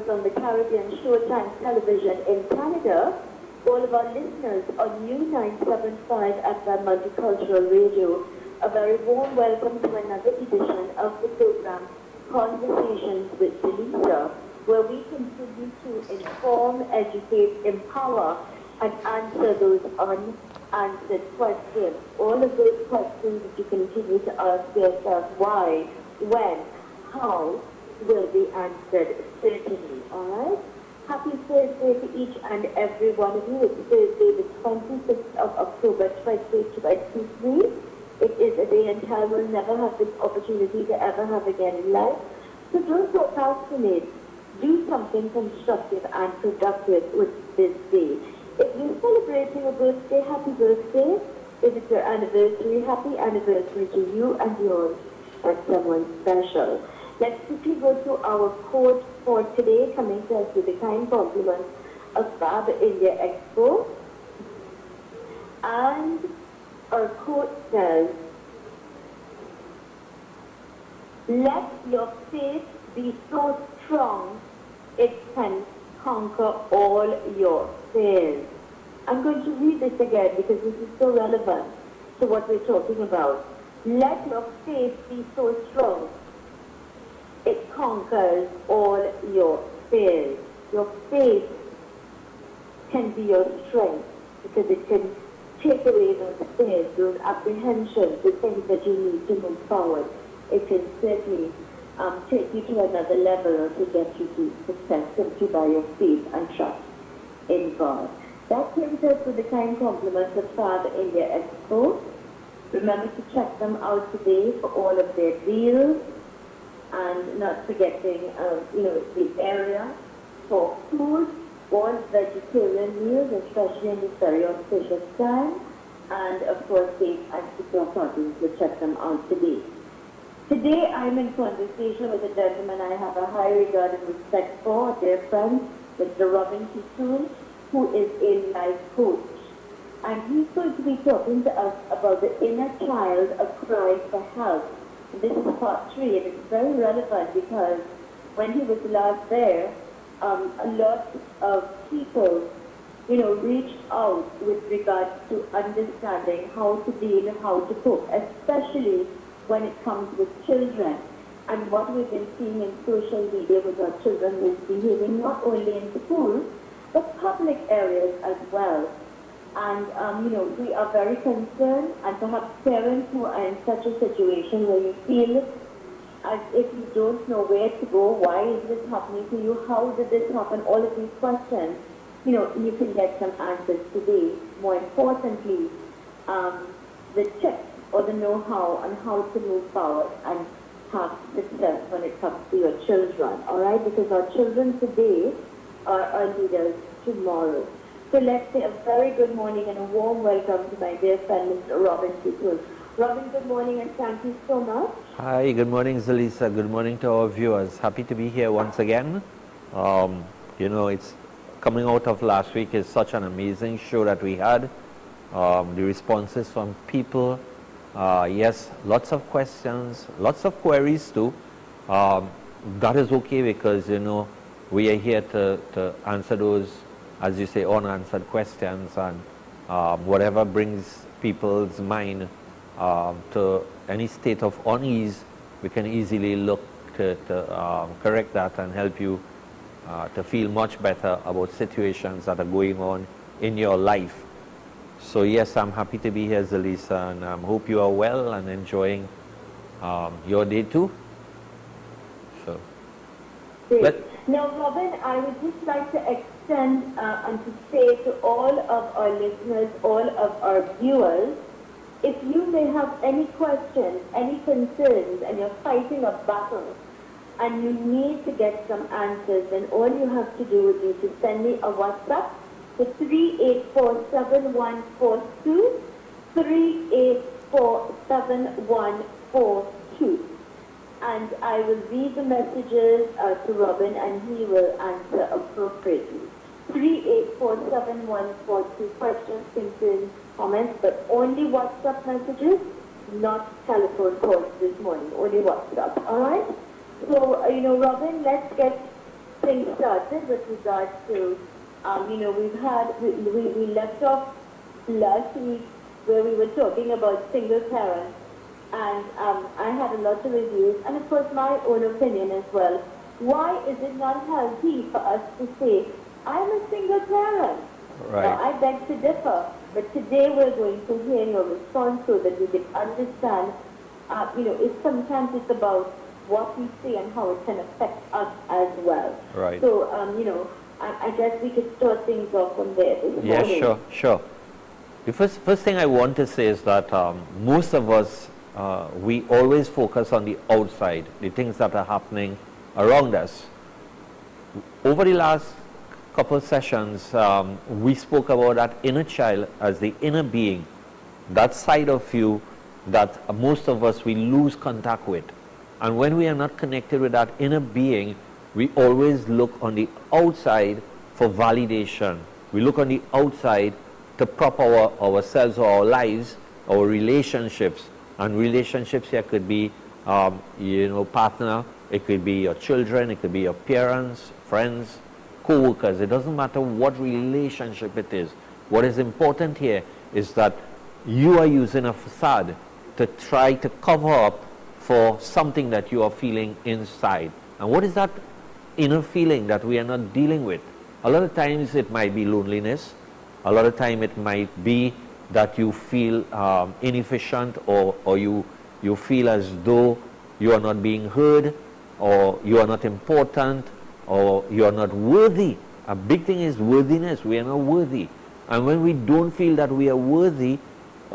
On the Caribbean Showtime Television in Canada, all of our listeners on New 975 FM Multicultural Radio, a very warm welcome to another edition of the program Conversations with ZELISA, where we continue to inform, educate, empower, and answer those unanswered questions. All of those questions that you continue to ask yourself, why, when, how, will be answered certainly, all right? Happy Thursday to each and every one of you. It's Thursday, the 26th of October, 2023. It is a day and time we'll never have this opportunity to ever have again in life. So don't procrastinate. Do something constructive and productive with this day. If you're celebrating a birthday, happy birthday. If it's your anniversary, happy anniversary to you and yours and someone special. Let's quickly go to our quote for today, coming to us with the kind compliments of Fab India Expo. And our quote says, let your faith be so strong it can conquer all your fears. I'm going to read this again because this is so relevant to what we're talking about. Let your faith be so strong it conquers all your fears. Your faith can be your strength because it can take away those fears, those apprehensions, the things that you need to move forward. It can certainly take you to another level or to get you to success simply by your faith and trust in God. That brings us with the kind compliments of Fab India Expo. Remember to check them out today for all of their deals. And not forgetting, the area for food, all vegetarian meals, especially in this very auspicious time, and of course, safe and secure parties. So check them out today. Today, I'm in conversation with a gentleman I have a high regard and respect for, a dear friend, Mr. Robin Kitoon, who is a life coach. And he's going to be talking to us about the inner child, a cry for help. This is part 3, and it's very relevant because when he was last there, a lot of people, reached out with regards to understanding how to deal and how to cope, especially when it comes with children. And what we've been seeing in social media with our children misbehaving, not only in schools, but public areas as well. And, we are very concerned, and perhaps parents who are in such a situation where you feel as if you don't know where to go, why is this happening to you, how did this happen, all of these questions, you can get some answers today. More importantly, the tips or the know-how on how to move forward and have success when it comes to your children, all right? Because our children today are our leaders tomorrow. So let's say a very good morning and a warm welcome to my dear friend, Mr. Robin Kitoon. Robin, good morning and thank you so much. Hi, good morning, ZELISA. Good morning to our viewers. Happy to be here once again. It's coming out of last week is such an amazing show that we had. The responses from people, yes, lots of questions, lots of queries too. That is okay because, we are here to answer those, as you say, unanswered questions, and whatever brings people's mind to any state of unease, we can easily look to correct that and help you to feel much better about situations that are going on in your life. So yes, I'm happy to be here, ZELISA, and I hope you are well and enjoying your day too. So. Now, Robin, I would just like to extend and to say to all of our listeners, all of our viewers, if you may have any questions, any concerns, and you're fighting a battle, and you need to get some answers, then all you have to do would be to send me a WhatsApp to 3847142, 3847142. And I will read the messages to Robin and he will answer appropriately. 3847142, questions, concerns, comments, but only WhatsApp messages, not telephone calls this morning, only WhatsApp, all right? So, Robin, let's get things started with regards to, we left off last week where we were talking about single parents, and I had a lot of reviews, and of course my own opinion as well. Why is it not healthy for us to say, I'm a single parent? Right. Now, I beg to differ, but today we're going to hear your response so that we can understand, sometimes it's about what we say and how it can affect us as well. Right. So, I guess we could start things off from there this Yeah, morning. sure. The first thing I want to say is that most of us, we always focus on the outside, the things that are happening around us. Over the last couple of sessions, we spoke about that inner child as the inner being, that side of you that most of us, we lose contact with. And when we are not connected with that inner being, we always look on the outside for validation. We look on the outside to prop ourselves or our lives, our relationships. And relationships here could be, partner, it could be your children, it could be your parents, friends, co-workers. It doesn't matter what relationship it is. What is important here is that you are using a facade to try to cover up for something that you are feeling inside. And what is that inner feeling that we are not dealing with? A lot of times it might be loneliness. A lot of time it might be that you feel inefficient, or you feel as though you are not being heard, or you are not important, or you are not worthy. A big thing is worthiness. We are not worthy. And when we don't feel that we are worthy,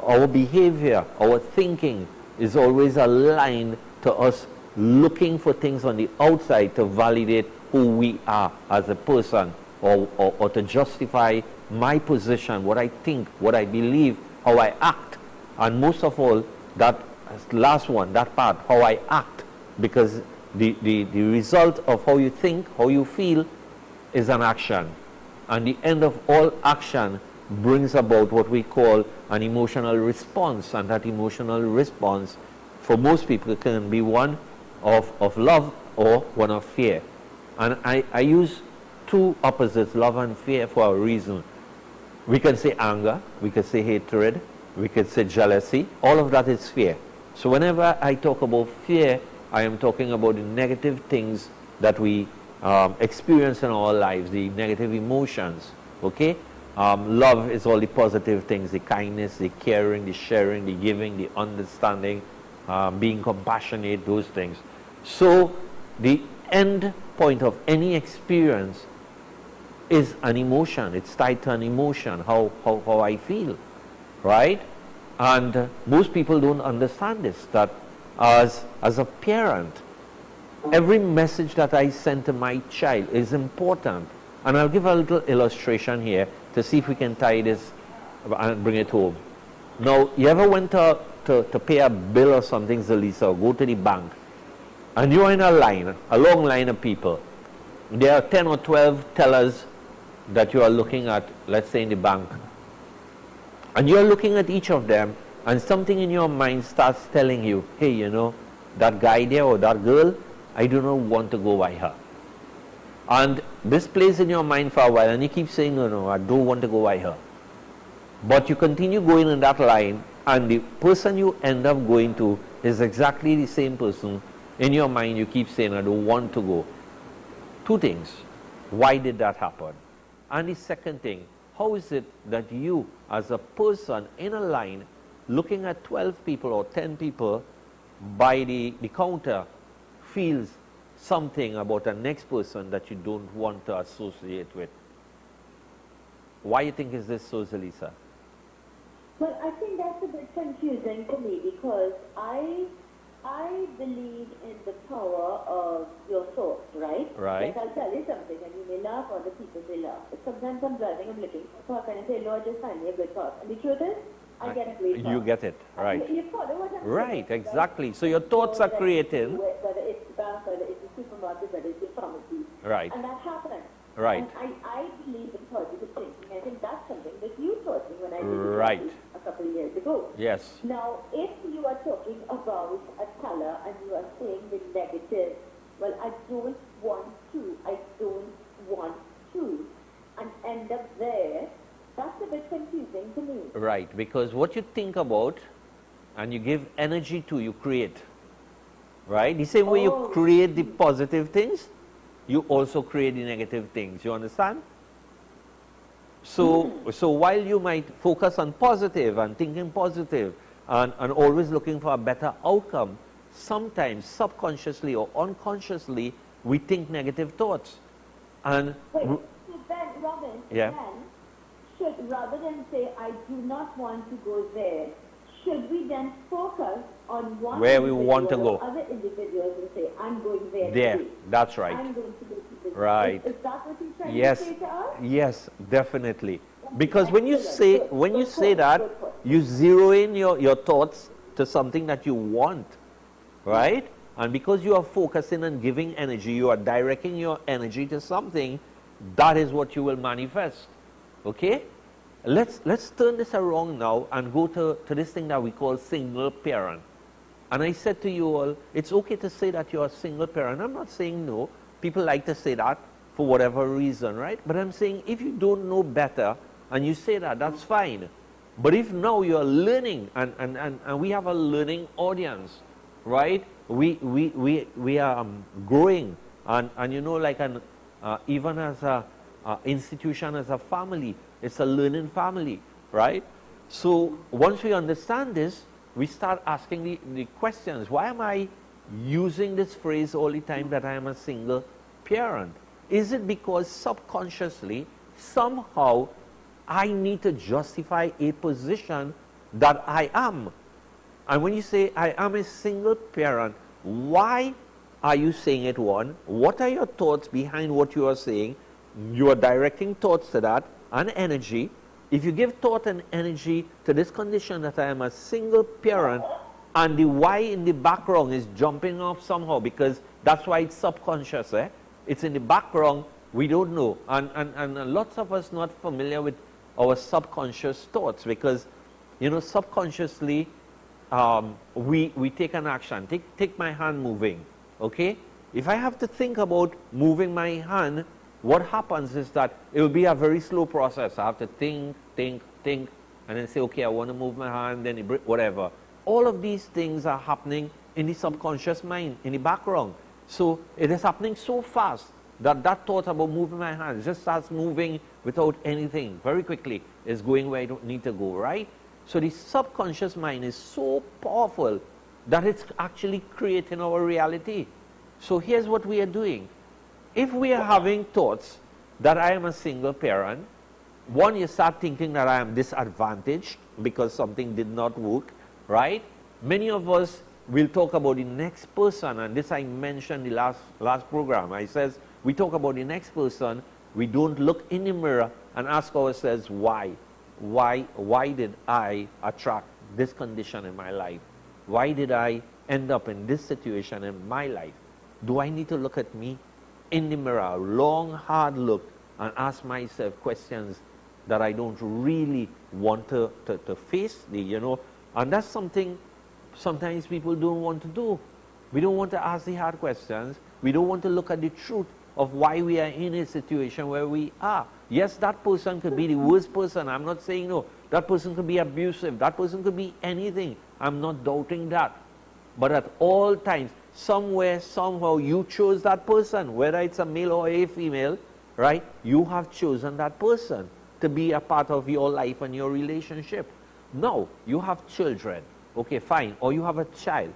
our behavior, our thinking is always aligned to us looking for things on the outside to validate who we are as a person, or to justify my position, what I think, what I believe, how I act. And most of all, that last one, that part, how I act, because the result of how you think, how you feel is an action. And the end of all action brings about what we call an emotional response. And that emotional response for most people can be one of love or one of fear. And I use two opposites, love and fear, for a reason. We can say anger, we could say hatred, we could say jealousy. All of that is fear. So whenever I talk about fear, I am talking about the negative things that we experience in our lives, the negative emotions. Okay? Love is all the positive things, the kindness, the caring, the sharing, the giving, the understanding, being compassionate, those things. So the end point of any experience is an emotion. It's tied to an emotion, how I feel, right? And most people don't understand this, that as a parent, every message that I send to my child is important. And I'll give a little illustration here to see if we can tie this and bring it home. Now, you ever went to pay a bill or something, ZELISA, or go to the bank, and you're in a line, a long line of people. There are 10 or 12 tellers that you are looking at, let's say in the bank. And you're looking at each of them, and something in your mind starts telling you, hey, that guy there or that girl, I do not want to go by her. And this plays in your mind for a while, and you keep saying, no, I don't want to go by her. But you continue going in that line, and the person you end up going to is exactly the same person. In your mind, you keep saying, I don't want to go. Two things. Why did that happen? And the second thing, how is it that you, as a person in a line, looking at 12 people or 10 people by the counter, feels something about the next person that you don't want to associate with? Why do you think is this so, ZELISA? Well, I think that's a bit confusing to me, because I I believe in the power of your thoughts, right? Right. Like I'll tell you something and you may laugh or the people may laugh. But sometimes I'm driving, I'm looking for a thought and I say, Lord, just find me a good thought. And the truth is, I get a great thought. You get it, right. You follow what I'm saying? Right, exactly. Right? So your thoughts are created. Whether it's the bank, whether it's the supermarket, whether it's the pharmacy. Right. And that happens. Right. And I believe in positive thinking. I think that's something that you taught me when I did Right. a couple of years ago. Yes. Now, if you are talking about a color and you are saying the negative, well, I don't want to, and end up there, that's a bit confusing to me. Right, because what you think about and you give energy to, you create. Right? The same way you create the positive things, you also create the negative things. You understand? So while you might focus on positive and thinking positive and always looking for a better outcome, sometimes subconsciously or unconsciously we think negative thoughts. And wait, so then, Robin, yeah. should, rather than say, I do not want to go there, should we then focus on one where we want to go? Other individuals and say, I'm going there. There, today. that's right. I'm going to go to this. Right. Is that what you're trying Yes. to say to us? Yes, definitely. Because when you say that, you zero in your thoughts to something that you want, right? And because you are focusing and giving energy, you are directing your energy to something, that is what you will manifest. Okay? Let's turn this around now and go to this thing that we call single parent. And I said to you all, it's okay to say that you're a single parent. I'm not saying no. People like to say that for whatever reason, right? But I'm saying if you don't know better and you say that, that's fine. But if now you're learning and we have a learning audience, right? We are growing and you know, like even as a institution, as a family, it's a learning family, right? So once we understand this, we start asking the questions. Why am I using this phrase all the time that I am a single parent? Is it because subconsciously, somehow, I need to justify a position that I am? And when you say, I am a single parent, why are you saying it, one? What are your thoughts behind what you are saying? You are directing thoughts to that and energy. If you give thought and energy to this condition that I am a single parent, and the why in the background is jumping off somehow, because that's why it's subconscious, it's in the background, we don't know. And lots of us not familiar with our subconscious thoughts, because, you know, subconsciously, we take an action. Take my hand moving, okay? If I have to think about moving my hand, what happens is that it will be a very slow process. I have to think, and then say, okay, I want to move my hand, then whatever. All of these things are happening in the subconscious mind, in the background. So it is happening so fast that that thought about moving my hand just starts moving without anything. Very quickly, it's going where I don't need to go, right? So the subconscious mind is so powerful that it's actually creating our reality. So here's what we are doing. If we are having thoughts that I am a single parent, one, you start thinking that I am disadvantaged because something did not work, right? Many of us will talk about the next person, and this I mentioned the last program. I says, we talk about the next person, we don't look in the mirror and ask ourselves, why? Why did I attract this condition in my life? Why did I end up in this situation in my life? Do I need to look at me in the mirror, a long, hard look, and ask myself questions that I don't really want to face, and that's something sometimes people don't want to do. We don't want to ask the hard questions. We don't want to look at the truth of why we are in a situation where we are. Yes, that person could be the worst person. I'm not saying no. That person could be abusive. That person could be anything. I'm not doubting that. But at all times, somewhere, somehow, you chose that person, whether it's a male or a female, right? You have chosen that person to be a part of your life and your relationship. Now, you have children, okay, fine, or you have a child,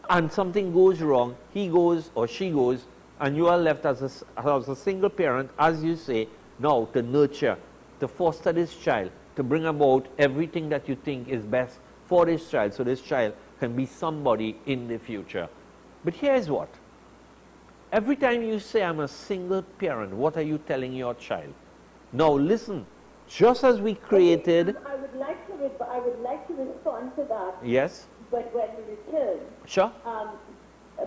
and something goes wrong, he goes or she goes, and you are left as a single parent, as you say, now to nurture, to foster this child, to bring about everything that you think is best for this child, so this child can be somebody in the future. But here's what. Every time you say, I'm a single parent, what are you telling your child? Now listen, just as we created... Okay, I would like to respond to that. Yes? But when we return... Sure.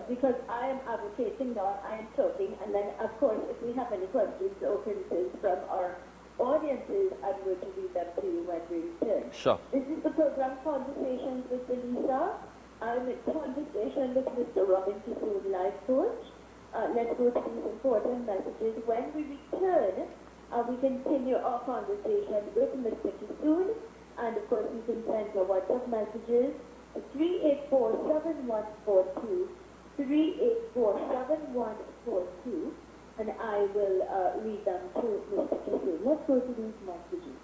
Because I am advocating now, I am talking, and then, of course, if we have any questions or concerns from our audiences, I'm going to read them to you when we return. Sure. This is the program Conversations with ZELISA. I'm in conversation with Mr. Robin Kissoon, life coach. Let's go to these important messages. When we return, we continue our conversation with Mr. Kissoon, and of course, you can send your WhatsApp messages 384-7142. 384-7142, and I will read them to Mr. Kissoon. Let's go to these messages.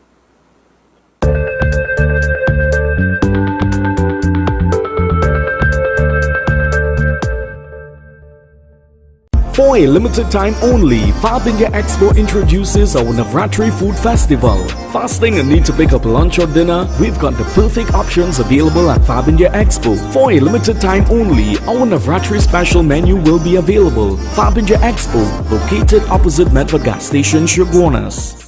For a limited time only, Fab India Expo introduces our Navratri Food Festival. Fasting and need to pick up lunch or dinner? We've got the perfect options available at Fab India Expo. For a limited time only, our Navratri special menu will be available. Fab India Expo, located opposite Medford Gas Station, Sugarnas.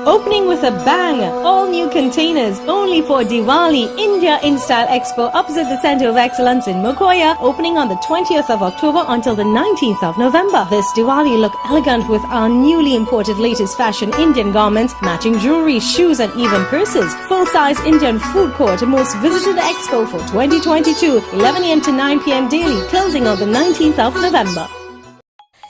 Opening with a bang, all new containers only for Diwali India InStyle Expo opposite the Center of Excellence in Mukoya, opening on the 20th of October until the 19th of November. This Diwali look elegant with our newly imported latest fashion Indian garments, matching jewelry, shoes and even purses. Full-size Indian food court, most visited expo for 2022, 11 a.m. to 9 p.m. daily, closing on the 19th of November.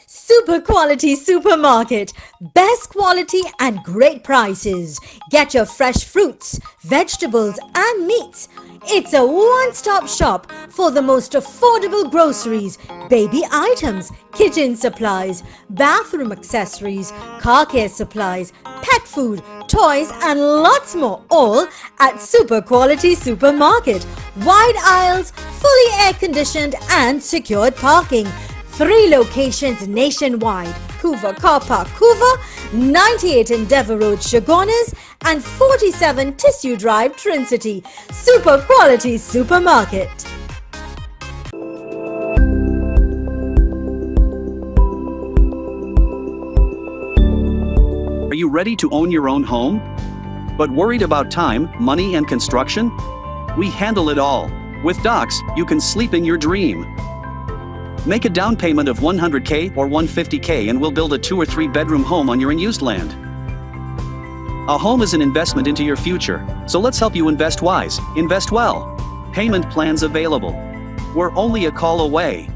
Super quality supermarket, best quality and great prices. Get your fresh fruits, vegetables and meats. It's a one-stop shop for the most affordable groceries, baby items, kitchen supplies, bathroom accessories, car care supplies, pet food, toys and lots more, all at Super Quality Supermarket. Wide aisles, fully air-conditioned and secured parking. 3 locations nationwide: Couva Car Park, Couva, 98 Endeavour Road, Sugarnas, and 47 Tissue Drive, Trincity. Super Quality Supermarket. Are you ready to own your own home? But worried about time, money, and construction? We handle it all. With Docs, you can sleep in your dream. Make a down payment of $100K or $150K and we'll build a 2 or 3 bedroom home on your unused land. A home is an investment into your future, so let's help you invest wise, invest well. Payment plans available. We're only a call away.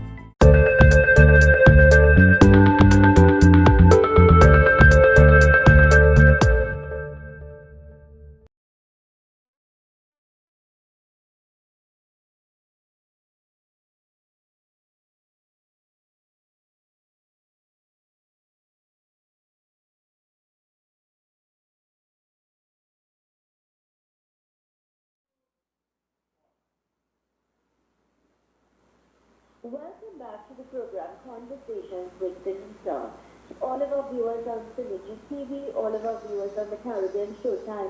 Welcome back to the program Conversations with ZELISA. All of our viewers on Synergy TV, all of our viewers on the Caribbean Showtime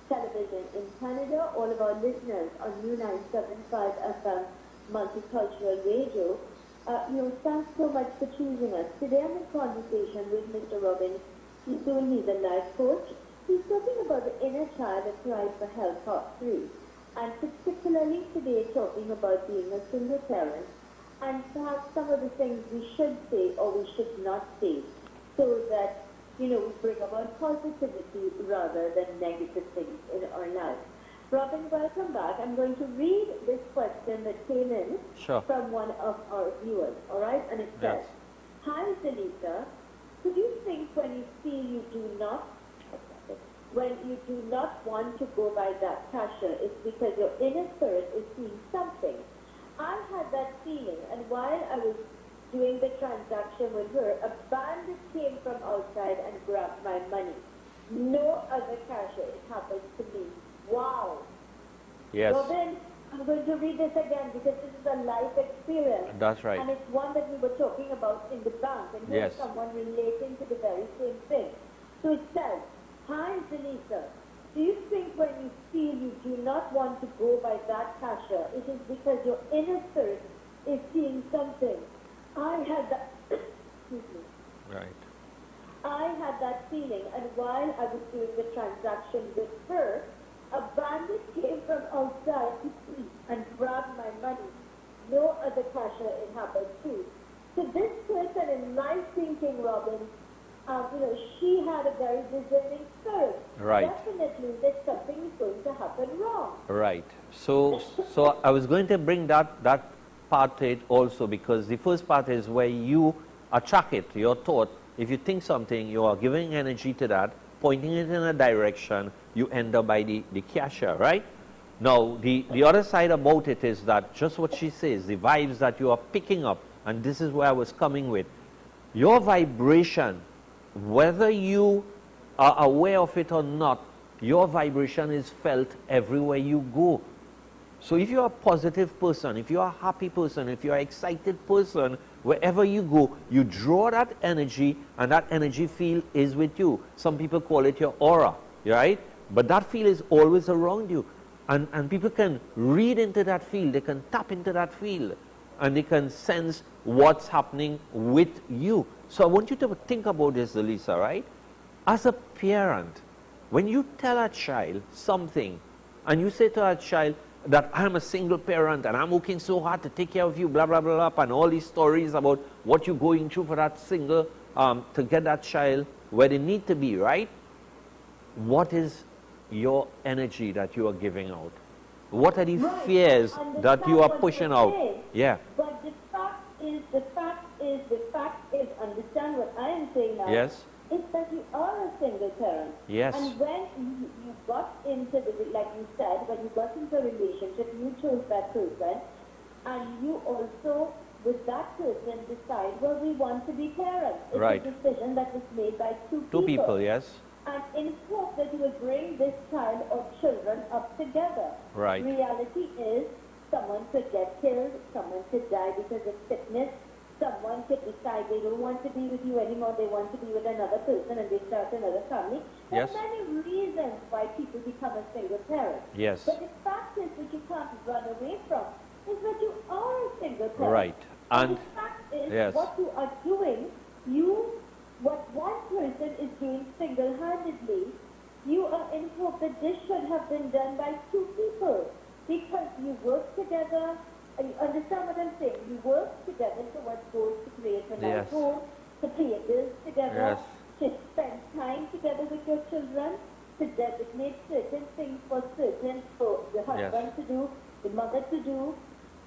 television in Canada, all of our listeners on New 975 FM Multicultural Radio, thanks so much for choosing us. Today I'm in conversation with Mr. Robin Kissoon. He's a life coach. He's talking about the inner child that cries for help, part 3. And particularly today talking about being a single parent, and perhaps some of the things we should say or we should not say, so that, we bring about positivity rather than negative things in our life. Robin, welcome back. I'm going to read this question that came in from one of our viewers, all right? And it says, Hi, ZELISA. Could you think when you feel you do not want to go by that cashier, it's because your inner spirit is seeing something? I had that feeling, and while I was doing the transaction with her, a bandit came from outside and grabbed my money. No other cashier. It happened to me. Wow. Yes. Robin, I'm going to read this again because this is a life experience. That's right. And it's one that we were talking about in the bank, and here's someone relating to the very same thing. So it says, Hi, ZELISA. Do you think when you feel you do not want to go by that kasha, it is because your inner spirit is seeing something? I had that, excuse me. Right. I had that feeling, and while I was doing the transaction with her, a bandit came from outside and grabbed my money. No other kasha it happened too. So this person, in my thinking, Robin, she had a very discerning spirit. Right. Definitely that something is going to happen wrong. Right. So I was going to bring that part to it also, because the first part is where you attract it, your thought. If you think something, you are giving energy to that, pointing it in a direction, you end up by the kasha, right? Now, the other side about it is that just what she says, the vibes that you are picking up, and this is where I was coming with, your vibration, whether you are aware of it or not, your vibration is felt everywhere you go. So if you're a positive person, if you're a happy person, if you're an excited person, wherever you go, you draw that energy, and that energy field is with you. Some people call it your aura, right? But that field is always around you. And people can read into that field, they can tap into that field, and they can sense what's happening with you. So I want you to think about this, ZELISA, right? As a parent, when you tell a child something, and you say to a child that I'm a single parent and I'm working so hard to take care of you, blah, blah, blah, blah, and all these stories about what you're going through for that single, to get that child where they need to be, right? What is your energy that you are giving out? What are the fears that you are pushing out? Yeah. But the fact is, understand what I am saying now. Yes. Is that you are a single parent. Yes. And when you got into like you said, when you got into a relationship, you chose that person, and you also, with that person, decide, well, we want to be parents. It's right. a decision that was made by two people. Two people, yes. And in hope that you will bring this child or children up together. Right. Reality is, someone could get killed, someone could die because of sickness, someone could decide they don't want to be with you anymore, they want to be with another person, and they start another family. There Yes. are many reasons why people become a single parent. Yes. But the fact is that you can't run away from is that you are a single parent. Right. And the fact is, yes. what you are doing, what one person is doing single-handedly, you are in hope that this should have been done by two people, because you work together. And you understand what I'm saying? You work together towards goals to create a nice Yes. home, to pay bills together, Yes. to spend time together with your children, to designate certain things for the husband to do, the mother to do,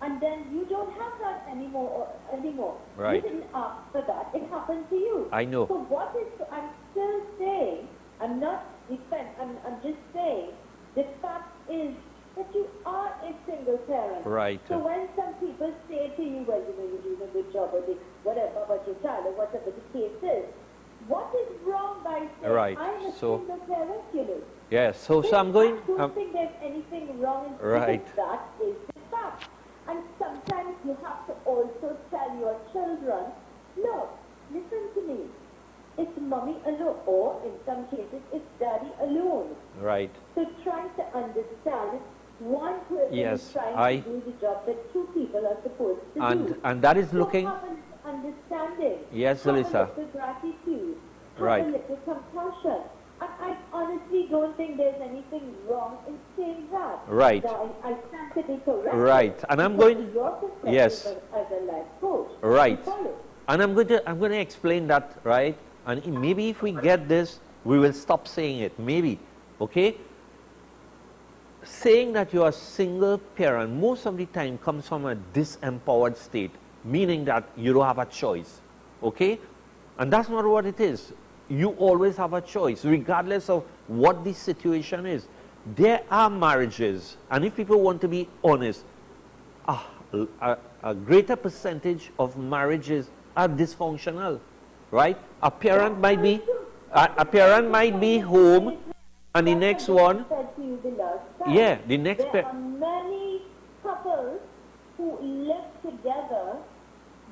and then you don't have that anymore. Right. You didn't ask for that. It happened to you. I know. So what is, I'm still saying, I'm not I'm just saying, the fact is that you are a single parent. Right. So when some people say to you, well, you're doing a good job, or whatever about your child, or whatever the case is, what is wrong by saying, Right. I'm a So- single parent, Yes. So I'm going. I don't think there's anything wrong in Right. because that is the fact. And sometimes you have to also tell your children, no, listen to me. It's mommy alone, or in some cases, it's daddy alone. Right. So trying to understand one person Yes, is trying to do the job that two people are supposed to do. And that is So looking. have an understanding. Yes, have ZELISA. a little gratitude. Have Right. a little compassion. And I honestly don't think there's anything wrong in saying that. Right. Now, I stand to be corrected. Right. And I'm because going. your perspective Yes. as a life coach. Right. I follow. And I'm going to explain that, right? And maybe if we get this, we will stop saying it. Maybe, okay? Saying that you are a single parent most of the time comes from a disempowered state, meaning that you don't have a choice, okay? And that's not what it is. You always have a choice, regardless of what the situation is. There are marriages, and if people want to be honest, a greater percentage of marriages are dysfunctional, right? A parent might be home, and the next one, Said to you the last time. yeah, the next There are many couples who live together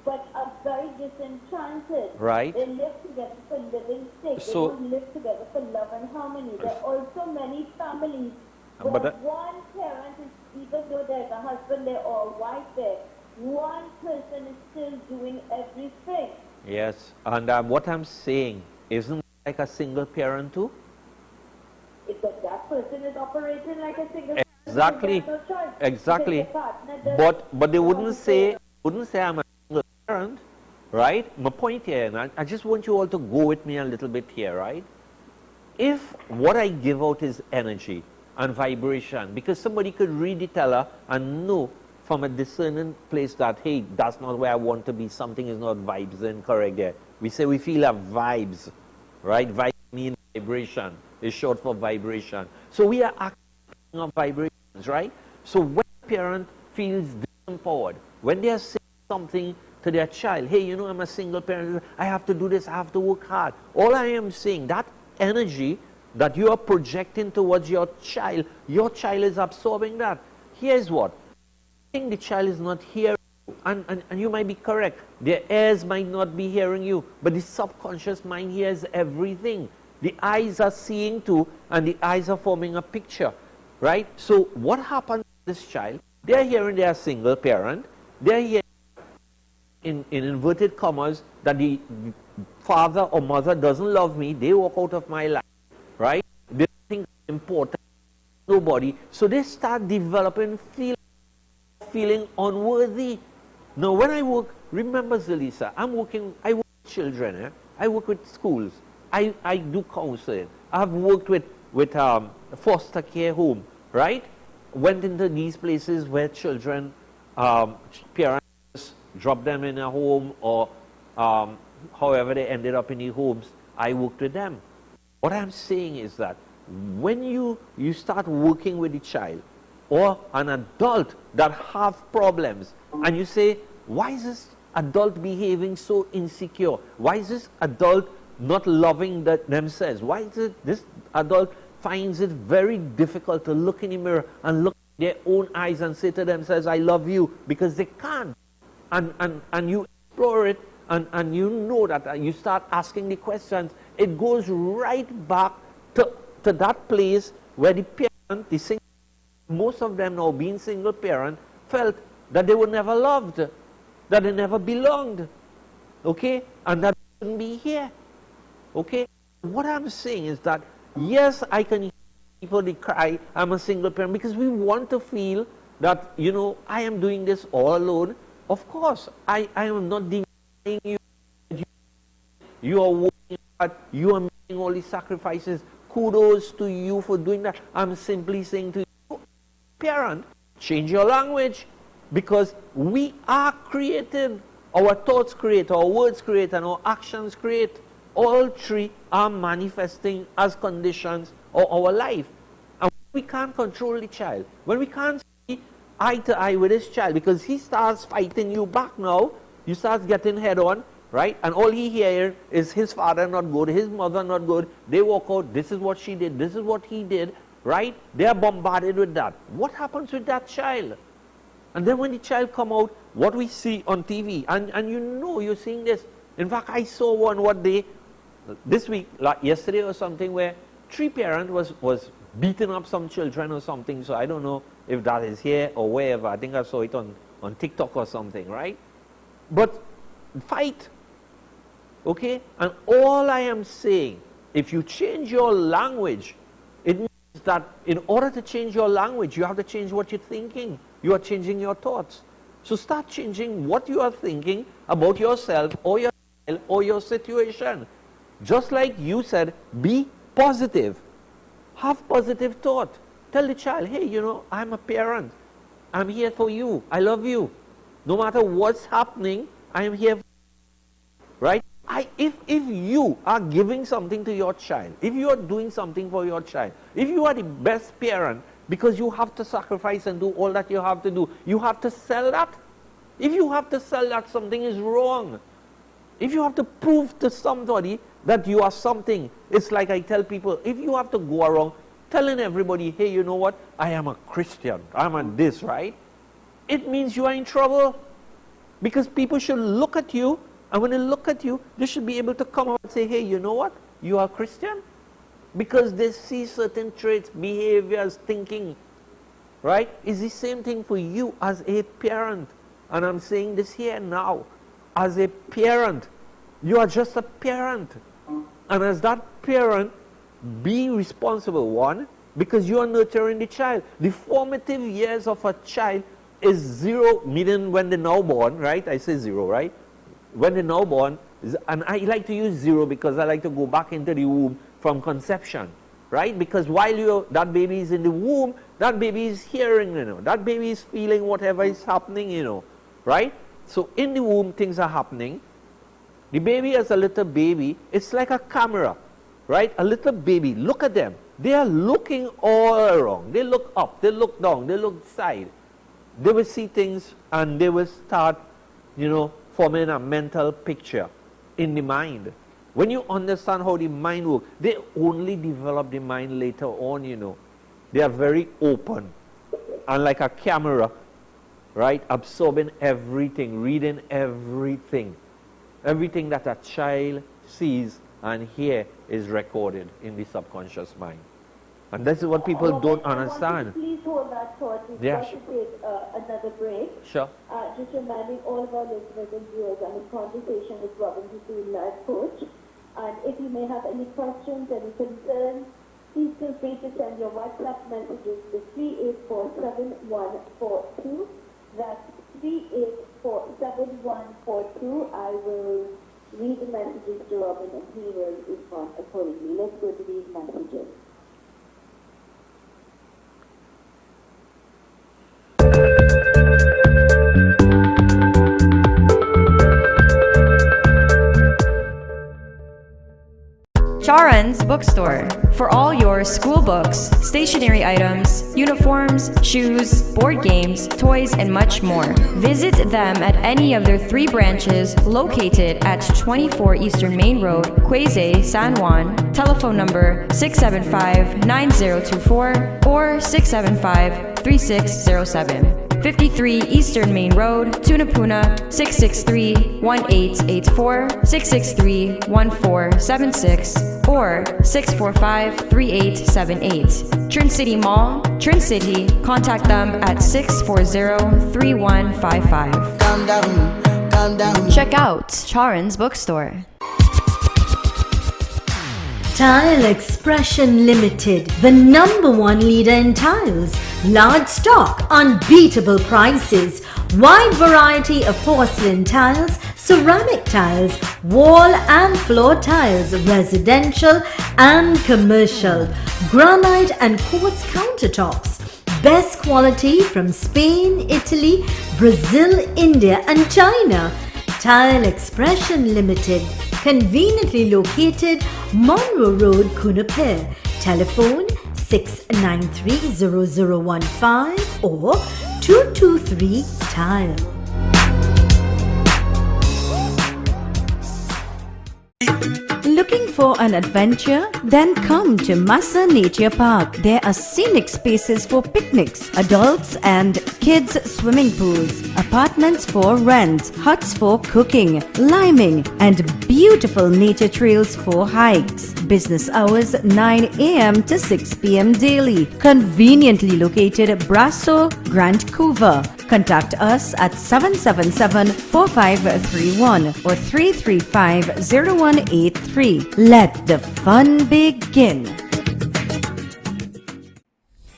but are very disenchanted. Right. They live together for living mistake. They So- don't live together for love and harmony. There are also many families But where that- one parent is, even though there's a husband there or a wife there, one person is still doing everything. Yes, and what I'm saying, isn't like a single parent too? If that person is operating like a single Exactly. parent, they have no choice. Exactly. Because their partner doesn't But they wouldn't want to say I'm a single parent, right? My point here, and I just want you all to go with me a little bit here, right? If what I give out is energy and vibration, because somebody could read the teller and know from a discerning place that, hey, that's not where I want to be, something is not vibes in correct there. We say we feel a vibes, right? Vibe means vibration, is short for vibration. So we are acting on vibrations, right? So when a parent feels disempowered, when they are saying something to their child, hey, you know, I'm a single parent, I have to do this, I have to work hard. All I am saying, that energy that you are projecting towards your child is absorbing that. Here's what. I think the child is not hearing you, and you might be correct. Their ears might not be hearing you, but the subconscious mind hears everything. The eyes are seeing too, and the eyes are forming a picture, right? So what happens to this child? They're hearing they are single parent. They're hearing, in inverted commas, that the father or mother doesn't love me. They walk out of my life, right? They think it's important. Nobody. So they start developing feeling unworthy. Now when I work, remember ZELISA, I work with children, I work with schools, I do counseling, I've worked with foster care home, right? Went into these places where children, parents drop them in a home, or however they ended up in the homes, I worked with them. What I'm saying is that when you start working with the child, or an adult that have problems, and you say, why is this adult behaving so insecure? Why is this adult not loving themselves? Why is it this adult finds it very difficult to look in the mirror and look in their own eyes and say to themselves, I love you, because they can't. And you explore it, and you know that you start asking the questions, it goes right back to that place where the parent, the single, most of them now being single parent, felt that they were never loved, that they never belonged, okay, and that they shouldn't be here, okay. What I'm saying is that, yes, I can hear people, they cry, I'm a single parent, because we want to feel that, you know, I am doing this all alone. Of course, I am not denying you. You are working hard, you are making all these sacrifices. Kudos to you for doing that. I'm simply saying to you, parent, change your language, because we are created. Our thoughts create, our words create, and our actions create. All three are manifesting as conditions of our life. And we can't control the child. When we can't see eye to eye with this child, because he starts fighting you back now, you start getting head on, right? And all he hears is his father not good, his mother not good. They walk out, this is what she did, this is what he did, right? They are bombarded with that. What happens with that child? And then when the child come out, what we see on TV, and you know you're seeing this. In fact, I saw one day, this week, like yesterday or something, where 3 parents was beating up some children or something. So I don't know if that is here or wherever. I think I saw it on TikTok or something, right? But fight, okay? And all I am saying, if you change your language, it means that in order to change your language, you have to change what you're thinking. You are changing your thoughts. So start changing what you are thinking about yourself or your child or your situation. Just like you said, be positive. Have positive thought. Tell the child, hey, you know, I'm a parent. I'm here for you. I love you. No matter what's happening, I am here for you. Right? If you are giving something to your child, if you are doing something for your child, if you are the best parent, because you have to sacrifice and do all that you have to do, you have to sell that. If you have to sell that, something is wrong. If you have to prove to somebody that you are something, it's like I tell people, if you have to go around telling everybody, hey, you know what, I am a Christian, I'm a this, right? It means you are in trouble. Because people should look at you, and when they look at you, they should be able to come out and say, hey, you know what, you are Christian? Because they see certain traits, behaviors, thinking, right? It's the same thing for you as a parent. And I'm saying this here now. As a parent, you are just a parent. And as that parent, be responsible, one, because you are nurturing the child. The formative years of a child is 0, meaning when they're now born, right? I say 0, right? When they're now born, and I like to use 0 because I like to go back into the womb from conception, right? Because while that baby is in the womb, that baby is hearing, that baby is feeling whatever is happening, right? So in the womb, things are happening. The baby as a little baby, it's like a camera, right? A little baby, look at them. They are looking all around. They look up, they look down, they look side. They will see things and they will start, forming a mental picture in the mind. When you understand how the mind works, they only develop the mind later on, They are very open. And like a camera, right? Absorbing everything, reading everything. Everything that a child sees and hears is recorded in the subconscious mind. And this is what people don't understand. Please hold that thought. We've got to take another break. Sure. Just reminding all of our listeners and viewers, I'm in conversation with Robin Hussein, life coach. And if you may have any questions, any concerns, please feel free to send your WhatsApp messages to 38474142. That's 38474142. I will read the messages to Robin and he will respond accordingly. Let's go to these messages. Charan's Bookstore. For all your school books, stationery items, uniforms, shoes, board games, toys, and much more. Visit them at any of their 3 branches located at 24 Eastern Main Road, Quezay, San Juan. Telephone number 675-9024 or 675-3607. 53 Eastern Main Road, Tunapuna, 663-1884, 663-1476, or 645-3878. Trin City Mall, Trin City. Contact them at 640-3155. Calm down. Check out Charan's Bookstore. Tile Expression Limited, the #1 leader in tiles. Large stock, unbeatable prices, wide variety of porcelain tiles, ceramic tiles, wall and floor tiles, residential and commercial, granite and quartz countertops. Best quality from Spain, Italy, Brazil, India and China. Tile Expression Limited, conveniently located Monroe Road, Kunapir. Telephone 693-0015 or 223-TILE. Looking for an adventure? Then come to Massa Nature Park. There are scenic spaces for picnics, adults and kids swimming pools, apartments for rent, huts for cooking, liming, and beautiful nature trails for hikes. Business hours 9 a.m. to 6 p.m. daily. Conveniently located Brasso, Grand Couva. Contact us at 777-4531 or 335-0183. Let the fun begin.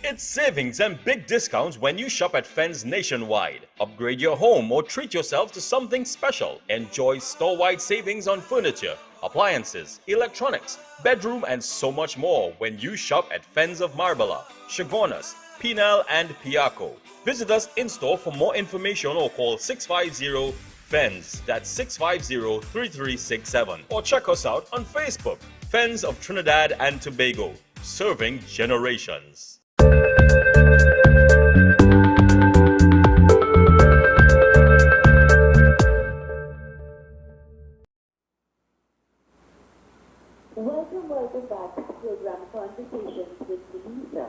It's savings and big discounts when you shop at Fens nationwide. Upgrade your home or treat yourself to something special. Enjoy store-wide savings on furniture, appliances, electronics, bedroom, and so much more when you shop at Fens of Marbella, Chagonas, Pinal, and Piaco. Visit us in-store for more information or call 650-FENS, that's 650-3367, or check us out on Facebook, Fens of Trinidad and Tobago, serving generations. Welcome back to the program Conversations with ZELISA.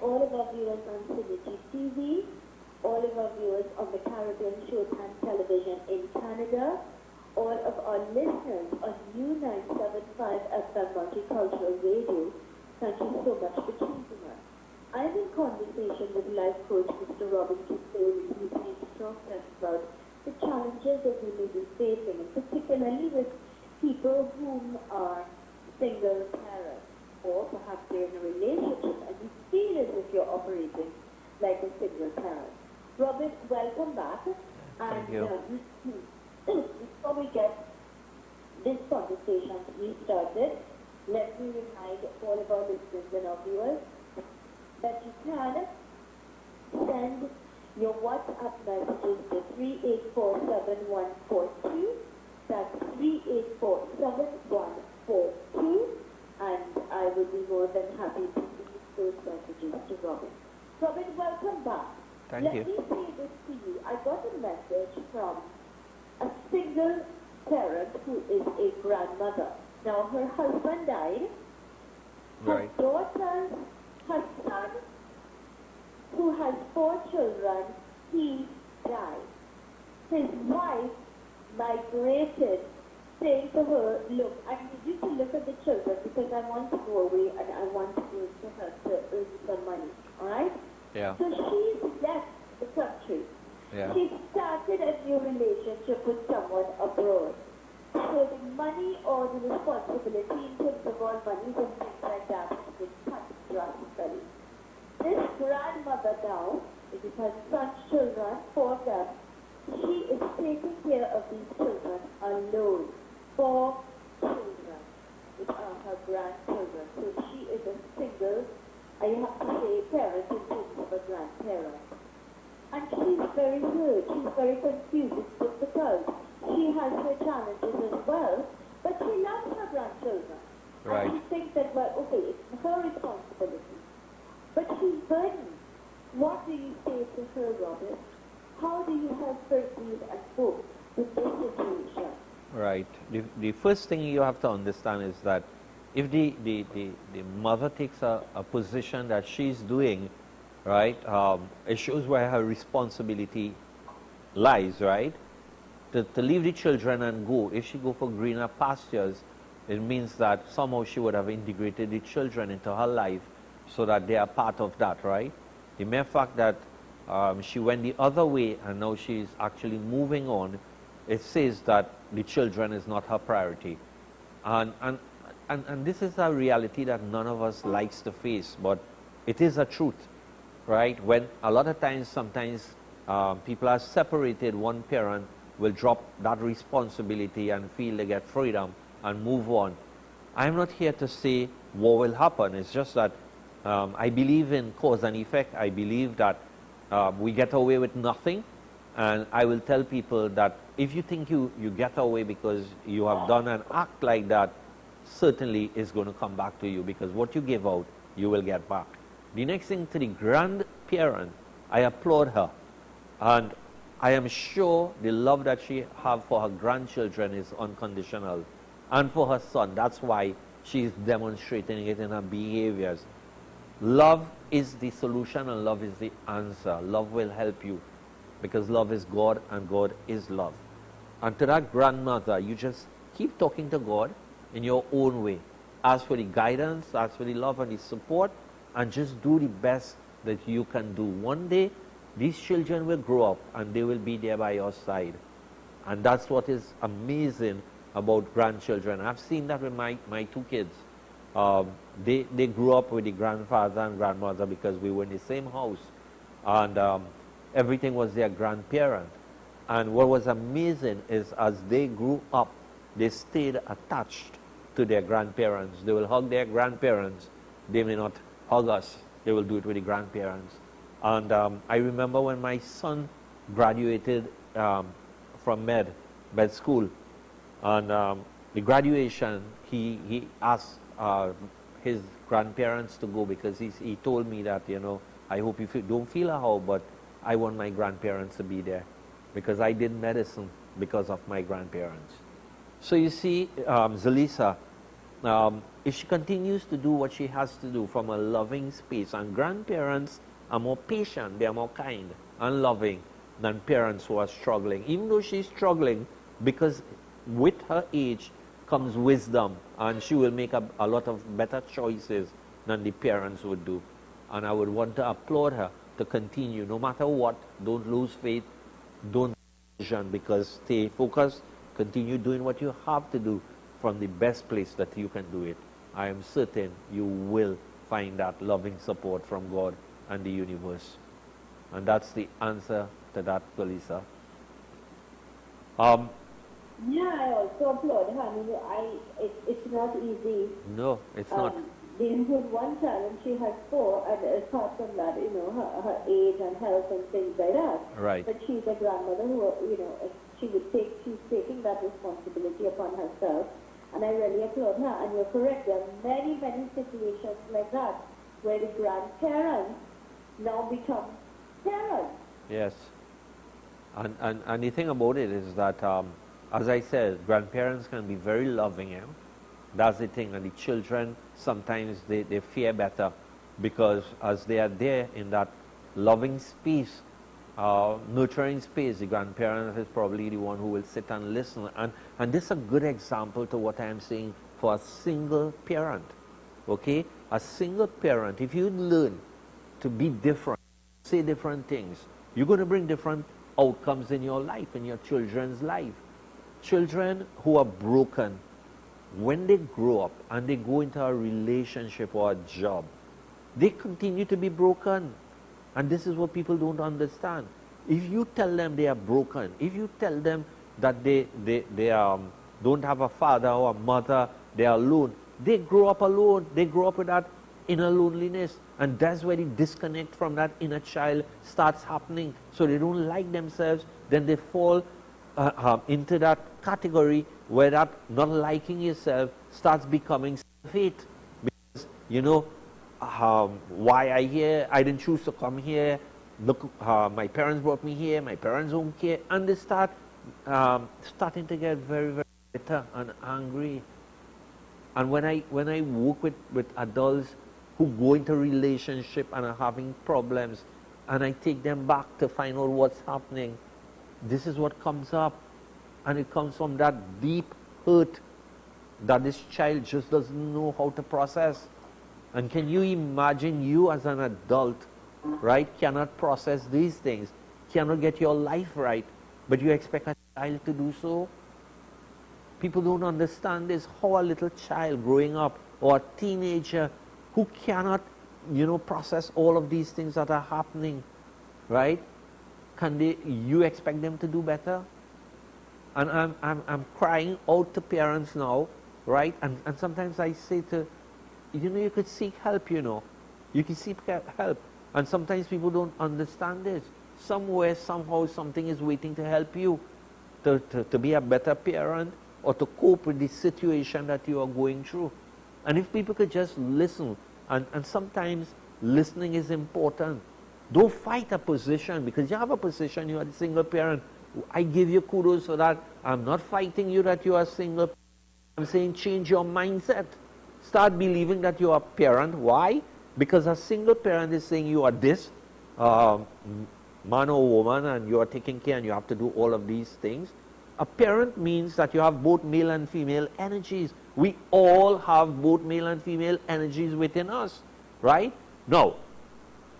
All of our viewers on Synergy TV, all of our viewers on the Caribbean Showtime Television in Canada, all of our listeners on New 975 FM Multicultural Radio. Thank you so much for choosing us. I'm in conversation with life coach Mr. Robin Kisori, who's going to talk to us about the challenges that we may be facing, and particularly with people whom are single parents, or perhaps they're in a relationship and you feel as if you're operating like a single parent. Robin, welcome back. Thank you. Before we get this conversation restarted, let me remind all of our listeners and our viewers that you can send your WhatsApp messages to 3847142. That's 3847142, and I will be more than happy to read those messages to Robin. Robin, welcome back. Thank you. Let me say this to you. I got a message from a single parent who is a grandmother. Now, her husband died. Her daughter's husband, who has 4 children, he died. His wife migrated, saying to her, look, I need you to look at the children because I want to go away and I want to go to her to earn some money. All right? Yeah. So she's left the country. Yeah. She started a new relationship with someone abroad. So the money or the responsibility in terms of all money and things like that has been cut drastically. This grandmother now, it is her son's children, 4 of them, she is taking care of these children alone. 4 children, which are her grandchildren. So she is a single, I have to say, parent in terms of a grandparent. And she's very hurt, she's very confused. It's difficult. She has her challenges as well, but she loves her grandchildren. Right. And she thinks that, well, okay, it's her responsibility. But she's burdened. What do you say to her, Robert? How do you help her deal and cope with this situation? Right. The first thing you have to understand is that if the mother takes a position that she's doing, right, it shows where her responsibility lies, right? To leave the children and go. If she go for greener pastures, it means that somehow she would have integrated the children into her life so that they are part of that, right? The mere fact that she went the other way and now she's actually moving on, it says that the children is not her priority. And this is a reality that none of us likes to face, but it is a truth, right? When a lot of times, sometimes people are separated, one parent will drop that responsibility and feel they get freedom and move on. I'm not here to say what will happen. It's just that I believe in cause and effect. I believe that we get away with nothing. And I will tell people that if you think you get away because you have done an act like that, certainly is going to come back to you, because what you give out, you will get back. The next thing, to the grandparent, I applaud her. And I am sure the love that she has for her grandchildren is unconditional. And for her son, that's why she's demonstrating it in her behaviors. Love is the solution and love is the answer. Love will help you, because love is God and God is love. And to that grandmother, you just keep talking to God in your own way. Ask for the guidance, ask for the love and the support, and just do the best that you can do. One day, these children will grow up and they will be there by your side. And that's what is amazing about grandchildren. I've seen that with my 2 kids. They grew up with the grandfather and grandmother because we were in the same house. And everything was their grandparent. And what was amazing is as they grew up, they stayed attached to their grandparents. They will hug their grandparents. They may not hug us. They will do it with the grandparents. And I remember when my son graduated from med school, and the graduation, he asked his grandparents to go, because he told me that, you know, I hope you don't feel how, but I want my grandparents to be there, because I did medicine because of my grandparents. So you see, ZELISA, if she continues to do what she has to do from a loving space, and grandparents are more patient, they are more kind and loving than parents who are struggling. Even though she's struggling, because with her age comes wisdom, and she will make a lot of better choices than the parents would do. And I would want to applaud her to continue, no matter what. Don't lose faith, don't vision, because stay focused, continue doing what you have to do from the best place that you can do it. I am certain you will find that loving support from God and the universe. And that's the answer to that, ZELISA. Yeah, I also applaud her. I mean, it's not easy. No, it's not. Dealing with one child, and she has four, and apart from that, you know, her age and health and things like that. Right. But she's a grandmother who, you know, she's taking that responsibility upon herself, and I really applaud her. And you're correct, there are many, many situations like that where the grandparents now become parents. Yes. And the thing about it is that, as I said, grandparents can be very loving. That's the thing. And the children, sometimes they fear better, because as they are there in that loving space, nurturing space, the grandparent is probably the one who will sit and listen. And this is a good example to what I am saying for a single parent. Okay? A single parent, if you learn to be different, say different things, you're going to bring different outcomes in your life, in your children's life. Children who are broken, when they grow up and they go into a relationship or a job, they continue to be broken. And this is what people don't understand. If you tell them they are broken, if you tell them that they don't have a father or a mother, they are alone, they grow up alone. They grow up with that inner loneliness. And that's where the disconnect from that inner child starts happening. So they don't like themselves. Then they fall into that category where that not liking yourself starts becoming self-hate. Because, you know, why I didn't choose to come here. Look, my parents brought me here. My parents don't care. And they start starting to get very, very bitter and angry. And when I work with adults who go into relationship and are having problems, and I take them back to find out what's happening, this is what comes up. And it comes from that deep hurt that this child just doesn't know how to process. And can you imagine, you as an adult, right, cannot process these things, cannot get your life right, but you expect a child to do so? People don't understand this, how a little child growing up, or a teenager who cannot, you know, process all of these things that are happening, right? You expect them to do better? And I'm crying out to parents now, right? And sometimes I say to, you know, you could seek help, you know. You can seek help. And sometimes people don't understand this. Somewhere, somehow, something is waiting to help you to be a better parent, or to cope with the situation that you are going through. And if people could just listen, and sometimes listening is important. Don't fight a position, because you have a position, you are a single parent. I give you kudos for that. I'm not fighting you that you are single. I'm saying change your mindset. Start believing that you are a parent. Why? Because a single parent is saying you are this, man or woman, and you are taking care and you have to do all of these things. A parent means that you have both male and female energies. We all have both male and female energies within us, right? Now,